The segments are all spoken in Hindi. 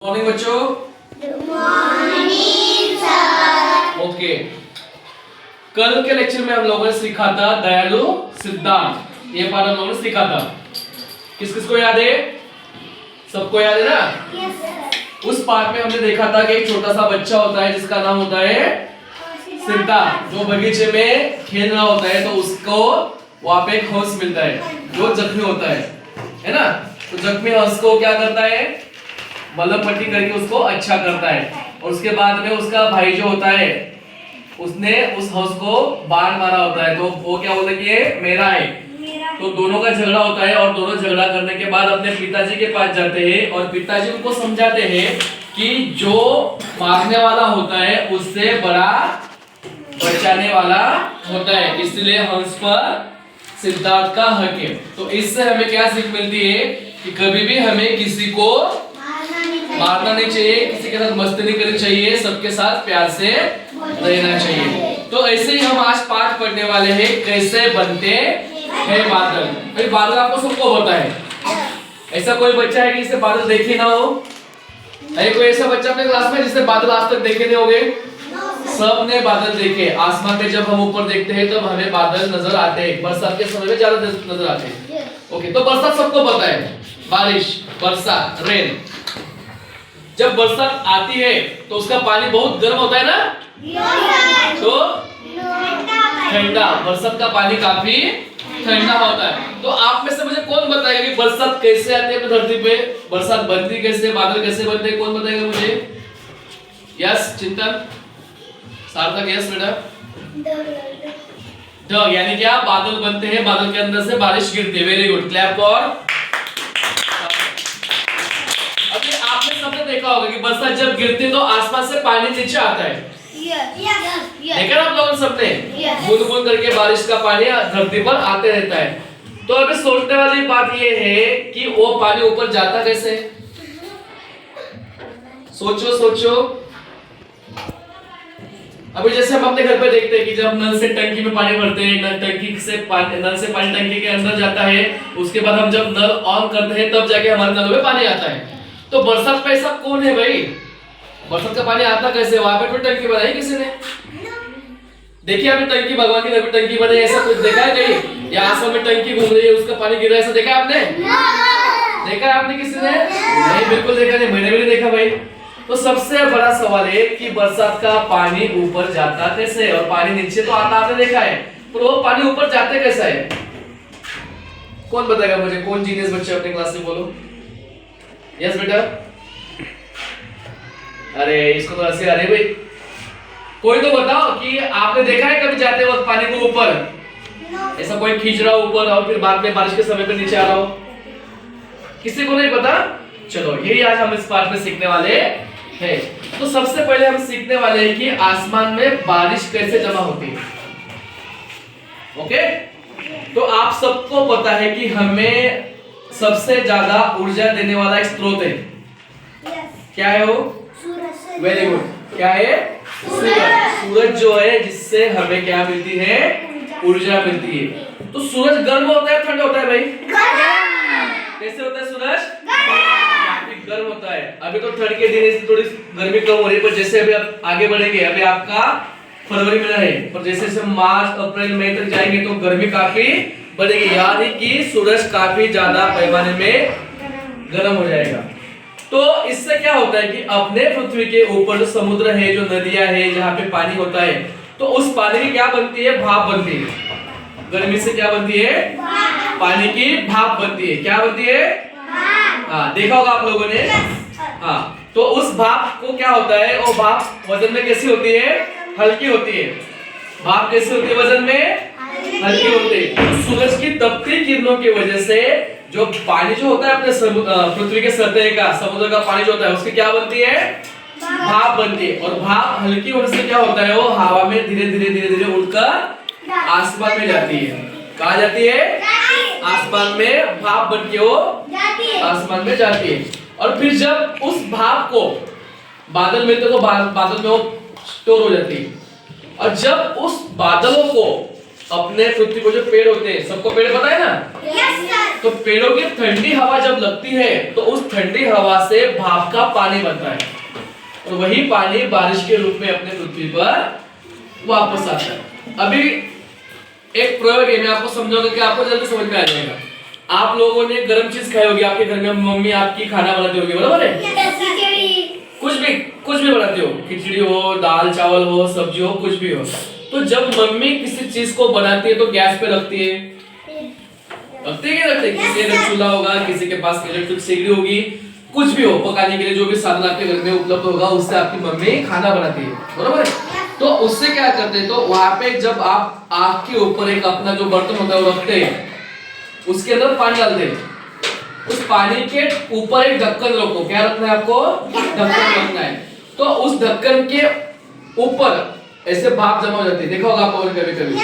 मॉर्निंग बच्चों। Good morning sir. ओके, कल के लेक्चर में हम लोगों ने सीखा था दयालु सिद्धांत। ये पाठ हम लोगों ने सीखा था। किस किस को याद है? सबको याद है ना? Yes sir. उस पाठ में हमने देखा था कि एक छोटा सा बच्चा होता है जिसका नाम होता है सिद्धार्थ, जो बगीचे में खेल रहा होता है। तो उसको वहां पे एक हंस मिलता है जो जख्मी होता है ना? तो जख्मी हंस को क्या करता है? मलहम पट्टी करके उसको अच्छा करता है। और उसके बाद में उसका भाई जो होता है उसने उस हंस को बाण मारा होता है। तो वो क्या बोलता है कि ये मेरा है। तो दोनों का झगड़ा होता है और दोनों झगड़ा करने के बाद अपने पिताजी के पास जाते हैं और पिताजी उनको समझाते हैं कि जो मारने वाला होता है उससे बड़ा बचाने वाला होता है, इसलिए हंस पर सिद्धार्थ का हक है। तो इससे हमें क्या सीख मिलती है कि कभी भी हमें किसी को मारना नहीं चाहिए, किसी के साथ मस्ती नहीं करनी चाहिए, सबके साथ प्यार से रहना चाहिए। तो ऐसे ही हम आज पाठ पढ़ने वाले हैं कैसे बनते हैं बादल। भाई बादल आपको सबको पता है। ऐसा कोई बच्चा है कि जिसने बादल देखे ना हो? है कोई ऐसा बच्चा अपने क्लास में जिसने बादल आज तक देखे नहीं होंगे? सबने बादल देखे। आसमान में जब हम ऊपर देखते हैं तब हमें बादल नजर आते हैं। बरसात के समय में ज्यादा नजर आते हैं। ओके, तो बरसात सबको पता है। बारिश, बरसात, रेन। जब बरसात आती है तो उसका पानी बहुत गर्म होता है ना? तो ठंडा, बरसात का पानी काफी ठंडा होता है। तो आप में से मुझे कौन बताएगा कि बरसात कैसे आती है धरती पे? बरसात बनती कैसे, बादल कैसे बनते हैं? कौन बताएगा मुझे? यस चिंतन, सार्थक, यस बेटा। ढग यानी क्या? बादल बनते हैं, बादल के अंदर से बारिश गिरती है। Very good, clap for. अभी आपने सबने देखा होगा कि बरसात जब गिरती है तो आसमान से पानी नीचे आता है। देखा ना आप लोगों ने सबने? बूंद बूंद करके बारिश का पानी धरती पर आते रहता है। तो अभी सोचने वाली बात ये है कि वो पानी ऊपर जाता कैसे? सोचो सोचो। अभी जैसे हम अपने घर पे देखते हैं कि जब नल से टंकी में पानी भरते हैं, नल से पानी टंकी के अंदर जाता है, उसके बाद हम जब नल ऑन करते हैं तब जाके हमारे नल में पानी आता है। तो बरसात का ऐसा कौन है भाई? बरसात का पानी आता कैसे? वहां पे तो टंकी बनाई किसी ने? देखिए अभी टंकी, भगवान की नबी टंकी बनाई, ऐसा कुछ देखा है कहीं? या आसमान में टंकी घूम रही है, उसका पानी गिर रहा है, ऐसा देखा है आपने? देखा है आपने किसी ने? नहीं, बिल्कुल देखा नहीं, मैंने भी नहीं देखा भाई। तो सबसे बड़ा सवाल है कि बरसात का पानी ऊपर जाता कैसे? और पानी नीचे तो आता आपने देखा है, पर वो पानी ऊपर जाते कैसा है? कौन बताएगा मुझे? कौन जीनियस बच्चे अपने क्लास में? बोलो यस बेटा। अरे इसको तो ऐसे, अरे भाई कोई तो बताओ कि आपने देखा है कभी जाते वक्त पानी को ऊपर? ऐसा कोई खींच रहा हो ऊपर और फिर बाद में बारिश के समय पे नीचे आ रहा हो? किसी को नहीं पता? चलो यही आज हम इस पाठ में सीखने वाले हैं। तो सबसे पहले हम सीखने वाले हैं कि आसमान में बारिश कैसे जमा होती है। ओके, तो आप सबको पता है कि हमें सबसे ज्यादा ऊर्जा देने वाला एक स्रोत है। क्या है वो? वेरी गुड, क्या है? सूरज। सूरज जो है जिससे हमें क्या मिलती है? ऊर्जा मिलती है। तो सूरज गर्म होता है ठंडा होता है भाई? कैसे होता है सूरज? काफी गर्म होता है। अभी तो ठंड के दिन इसलिए थोड़ी गर्मी कम हो रही है, पर जैसे अभी आप आगे बढ़ेंगे, अभी आपका फरवरी में है, पर जैसे जैसे मार्च अप्रैल मई तक जाएंगे तो गर्मी काफी बढ़ेगी, यानी कि सूरज काफी ज्यादा पैमाने में गर्म हो जाएगा। तो इससे क्या होता है कि अपने पृथ्वी के ऊपर जो समुद्र है, जो नदियां है, जहाँ पे पानी होता है, तो उस पानी की क्या बनती है? भाप बनती है। गर्मी से क्या बनती है? पानी की भाप बनती है। क्या बनती है? हाँ, देखा होगा आप लोगों ने। हाँ, तो उस भाप को क्या होता है? वो भाप वजन में कैसी होती है? हल्की होती है। भाप कैसी होती है? वजन में हल्की होती है। सूरज की तपती किरणों की वजह से जो पानी जो होता है अपने पृथ्वी के सतह का, समुद्र का पानी जो होता है, उसकी क्या बनती है? भाप बनती है। और भाप हल्की होने से क्या होता है? वो हवा में धीरे धीरे धीरे धीरे उड़कर आसमान में जाती है। कहाँ जाती है? आसमान में भाप बन के वो आसमान में जाती है। और फिर जब उस भाप को बादल मिलते तो बादल में वो स्टोर हो जाती है। और जब उस बादलों को अपने पृथ्वी पर जो पेड़ होते हैं, सबको पेड़ पता है ना, यस सर। तो पेड़ों की ठंडी हवा जब लगती है तो उस ठंडी हवा से भाप का पानी बनता है और वही पानी बारिश के रूप में अपने पृथ्वी पर वापस आता है। अभी एक प्रयोग है, मैं आपको समझाऊंगा कि आपको जल्दी समझ में आ जाएगा। आप लोगों ने गर्म चीज खाई होगी, आपके घर में मम्मी आपकी खाना बनाती होगी, बराबर है? कुछ भी बनाते हो, खिचड़ी हो, दाल चावल हो, सब्जी हो, कुछ भी हो। तो जब मम्मी किसी चीज को बनाती है तो गैस पे रखती है, रखती है कि रखती है? किसी का चूल्हा होगा, किसी के पास इलेक्ट्रिक सिगड़ी होगी, कुछ भी हो पकाने के लिए जो भी साधन आपके घर में उपलब्ध होगा उससे आपकी मम्मी खाना बनाती है, बराबर है? तो उससे क्या करते हैं, तो वहां पे जब आप आग के ऊपर एक अपना जो बर्तन होता है वो रखते हैं, उसके अंदर पानी डालते हैं, उस पानी के ऊपर एक ढक्कन रखो। क्या रखना है आपको? ढक्कन रखना है। तो उस ढक्कन के ऊपर ऐसे भाप जमा हो जाती है, देखा होगा आप लोगों ने कभी कभी,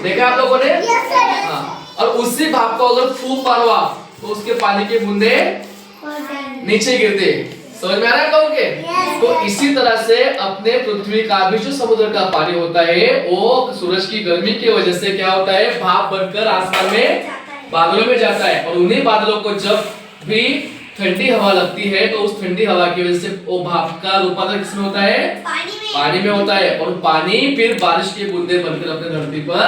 देखा आप लोगों ने? हाँ, और उसी भाप को अगर फूंक मारो आप तो उसके पानी के बूंदे नीचे गिरते। समझ में आ रहा है कहूँ के? तो इसी तरह से अपने पृथ्वी का भी जो समुद्र का पानी होता है वो सूरज की गर्मी की वजह से क्या होता है, भाप बनकर आसमान में बादलों में जाता है और उन्हीं बादलों को जब भी ठंडी हवा लगती है तो उस ठंडी हवा की वजह से वो भाप का रूपांतर किसमें होता है? पानी में होता है और पानी फिर बारिश के बूंदे बनकर अपने धरती पर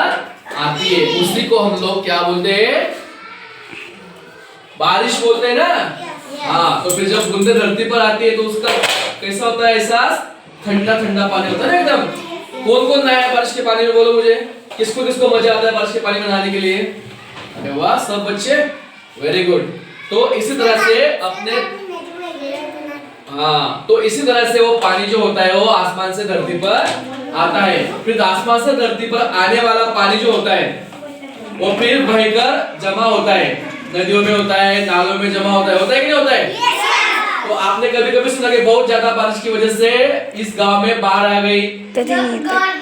आती है। उसी को हम लोग क्या बोलते हैं? बारिश बोलते हैं ना। हाँ, तो फिर जब बूंदे धरती पर आती है तो उसका कैसा होता है एहसास? ठंडा ठंडा पानी होता है ना एकदम। कौन कौन नहाया है बारिश के पानी में, बोलो मुझे? किसको किसको मजा आता है बारिश के पानी में नहाने के लिए? अरे वाह, सब बच्चे, वेरी गुड। तो इसी तरह से अपने हाँ, तो इसी तरह से वो पानी जो होता है वो आसमान से धरती पर आता है। फिर आसमान से धरती पर आने वाला पानी जो होता है वो फिर बहकर जमा होता है, नदियों में होता है, नालों में जमा होता है कि नहीं होता है? तो आपने कभी कभी सुना कि बहुत ज्यादा बारिश की वजह से इस गांव में बाढ़ आ गई,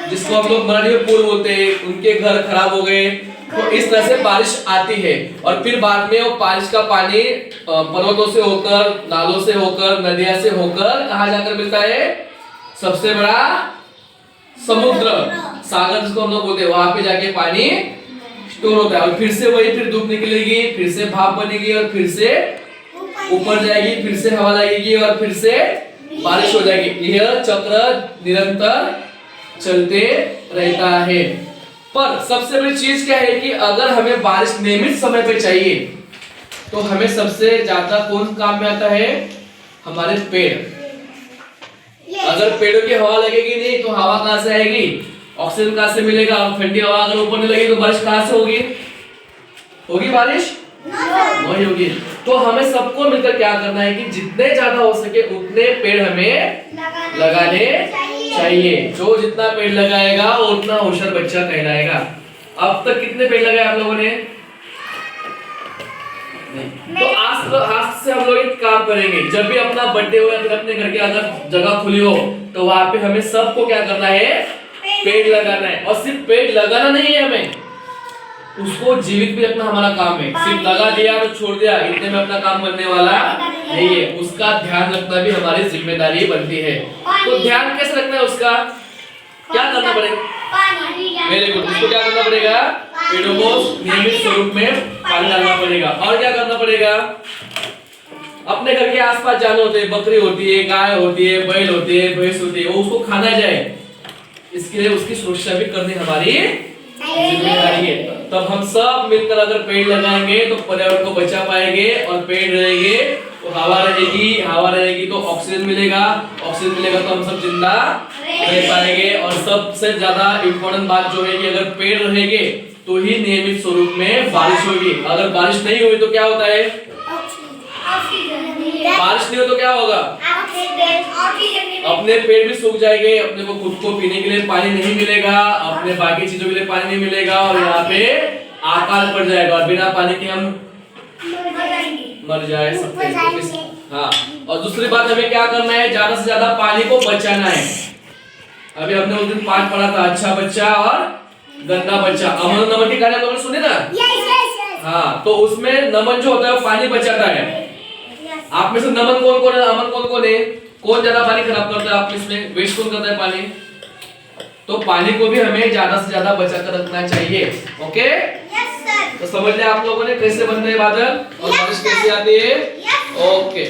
जिसको हम लोग मराठी में पूर बोलते हैं, उनके घर खराब हो गए। तो इस तरह से बारिश आती है और फिर बाद में वो बारिश का पानी पर्वतों से होकर, नालों से होकर, नदियां से होकर कहाँ जाकर मिलता है? सबसे बड़ा समुद्र, सागर जिसको हम लोग बोलते हैं, वहां पे जाके पानी स्टोर होता है और फिर से वही फिर धूप निकलेगी, फिर से भाप बनेगी और फिर से ऊपर जाएगी, फिर से हवा लगेगी और फिर से बारिश हो जाएगी। यह चक्र निरंतर चलते रहता है। पर सबसे बड़ी चीज क्या है कि अगर हमें बारिश नियमित समय पे चाहिए तो हमें सबसे ज्यादा कौन काम में आता है? हमारे पेड़। अगर पेड़ों की हवा लगेगी नहीं तो हवा कहां से आएगी? ऑक्सीजन कहां से मिलेगा? और ठंडी हवा अगर ऊपर नहीं लगेगी तो बारिश कहां से होगी? होगी बारिश? नहीं होगी। तो हमें सबको मिलकर क्या करना है कि जितने ज्यादा हो सके उतने पेड़ हमें लगाने चाहिए। जो जितना पेड़ लगाएगा वो उतना होशियार बच्चा कहलाएगा। अब तक कितने पेड़ लगाए आप लोगों ने? तो आज से हम लोग एक काम करेंगे, जब भी अपना बर्थडे हो या फिर अपने घर के अगर जगह खुली हो तो वहां पे हमें सबको क्या करना है? पेड़ लगाना है। और सिर्फ पेड़ लगाना नहीं है, हमें उसको जीवित भी रखना हमारा काम है। सिर्फ लगा दिया तो छोड़ दिया, इतने में अपना काम बनने वाला नहीं है। उसका ध्यान रखना भी हमारी जिम्मेदारी बनती है। तो ध्यान कैसे रखना है उसका? क्या करना पड़ेगा? Very good. उसको क्या करना पड़ेगा? पेड़ों को नियमित स्वरूप में पानी डालना पड़ेगा। और क्या करना पड़ेगा? अपने घर के आसपास जानवर होते हैं, बकरी होती है, गाय होती है, बैल होती है, भैंस होती है, वो उसको खाना जाए, इसके लिए उसकी सुरक्षा भी करनी हमारी जिम्मेदारी है। तब हम सब मिलकर अगर पेड़ लगाएंगे तो पर्यावरण को बचा पाएंगे और पेड़ रहेंगे तो हवा रहेगी, हवा रहेगी तो ऑक्सीजन मिलेगा, ऑक्सीजन मिलेगा तो हम सब जिंदा रह पाएंगे। और सबसे ज्यादा इम्पोर्टेंट बात जो है कि अगर पेड़ रहेंगे तो ही नियमित स्वरूप में बारिश होगी। अगर बारिश नहीं हुई तो क्या होता है? बारिश नहीं हो तो क्या होगा? अपने पेड़ भी सूख जाएंगे, अपने को खुद को पीने के लिए पानी नहीं मिलेगा, अपने बाकी चीजों के लिए पानी नहीं मिलेगा और यहाँ पे अकाल पड़ जाएगा और बिना पानी के हम मर जाए सकते हैं। हाँ, और दूसरी बात हमें क्या करना है? ज्यादा से ज्यादा पानी को बचाना है। अभी हमने उस दिन पाठ पढ़ा था, अच्छा बच्चा और गंदा बच्चा। अमन नमन की कहानी आप लोगों ने सुनी ना? हाँ, तो उसमें नमन जो होता है वो पानी बचाता है। आप में से नमन कौन कौन है? अमन कौन कौन है? कौन ज्यादा पानी खराब करता है आप में से? वेस्ट कौन करता है पानी? तो पानी को भी हमें ज्यादा से ज्यादा बचा कर रखना चाहिए। ओके, यस सर, तो समझ लिया आप लोगों ने कैसे बनते हैं बादल और बारिश कैसे आती है। Yes okay.